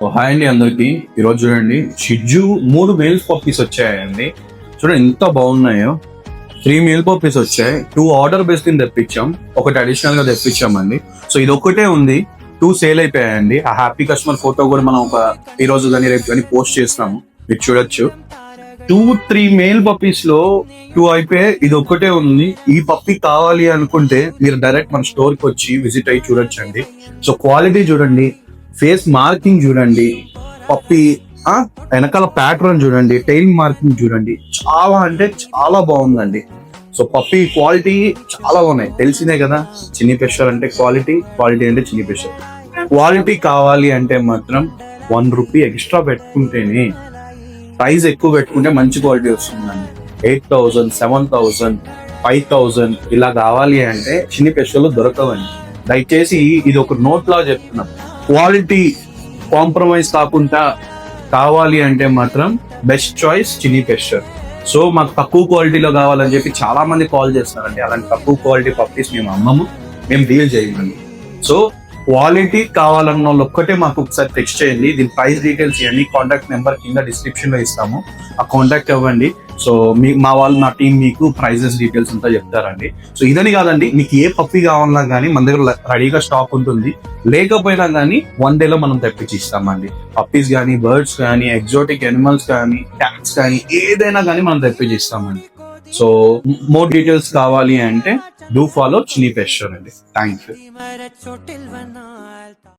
Hi అండి అందరికి. ఈరోజు చూడండి షిజ్జు 3 మేల్ పప్పీస్ వచ్చాయండి. చూడండి ఎంత బాగున్నాయో. 3 మేల్ పప్పీస్ వచ్చాయి. 2 ఆర్డర్ బేస్ కింద తెప్పించాం, ఒకటి అడిషనల్ గా తెప్పించామండి. సో ఇది ఒక్కటే ఉంది, 2 సేల్ అయిపోయాయండి. ఆ హ్యాపీ కస్టమర్ ఫోటో కూడా మనం ఈ రోజు కానీ రేపు కానీ పోస్ట్ చేస్తాము, మీరు చూడొచ్చు. 2-3 మేల్ పప్పీస్ లో 2 అయిపోయాయి, ఇది ఒక్కటే ఉంది. ఈ పప్పీ కావాలి అనుకుంటే మీరు డైరెక్ట్ మన స్టోర్ కి వచ్చి విజిట్ అయ్యి చూడొచ్చండి. సో క్వాలిటీ చూడండి, ఫేస్ మార్కింగ్ చూడండి, పప్పి వెనకాల ప్యాటర్న్ చూడండి, టైల్ మార్కింగ్ చూడండి, చాలా అంటే చాలా బాగుందండి. సో పప్పి క్వాలిటీ చాలా బాగున్నాయి, తెలిసిందే కదా. చిన్ని పెషర్ అంటే క్వాలిటీ, క్వాలిటీ అంటే చిన్ని పెషర్. క్వాలిటీ కావాలి అంటే మాత్రం 1 రూపీ ఎక్స్ట్రా పెట్టుకుంటేనే, ప్రైస్ ఎక్కువ పెట్టుకుంటే మంచి క్వాలిటీ వస్తుందండి. 8,000, 7,000, 5,000 ఇలా కావాలి అంటే చిన్ని పెషర్లు దొరకవండి. దయచేసి ఇది ఒక నోట్ లా చెప్తున్నాం, క్వాలిటీ కాంప్రమైజ్ కాకుండా కావాలి అంటే మాత్రం బెస్ట్ చాయిస్ చిన్ని పెషర్. సో మాకు తక్కువ క్వాలిటీలో కావాలని చెప్పి చాలా మంది కాల్ చేస్తారండి. అలాంటి తక్కువ క్వాలిటీ పప్పీస్ మేము అమ్మము, మేము డీల్ చేయమండి. సో క్వాలిటీ కావాలన్న వాళ్ళు ఒక్కటే మాకు ఒకసారి టెక్స్ట్ చేయండి. దీని ప్రైస్ డీటెయిల్స్ ఇవన్నీ కాంటాక్ట్ నెంబర్ కింద డిస్క్రిప్షన్ లో ఇస్తాము, ఆ కాంటాక్ట్ అవ్వండి. సో మా వాళ్ళు, నా టీం మీకు ప్రైజెస్ డీటెయిల్స్ అంతా చెప్తారండి. సో ఇదని కాదండి, మీకు ఏ పప్పీ కావాలన్నా కానీ మన దగ్గర రెడీగా స్టాక్ ఉంటుంది. లేకపోయినా కానీ 1 డేలో మనం తెప్పించి ఇస్తామండి. పప్పీస్ కానీ, బర్డ్స్ కానీ, ఎగ్జాటిక్ ఎనిమల్స్ కానీ, క్యాట్స్ కానీ, ఏదైనా కానీ మనం తెప్పించి ఇస్తామండి. సో మోర్ డీటెయిల్స్ కావాలి అంటే డూ ఫాలో చిన్ని పెషర్ అండి. Thank you.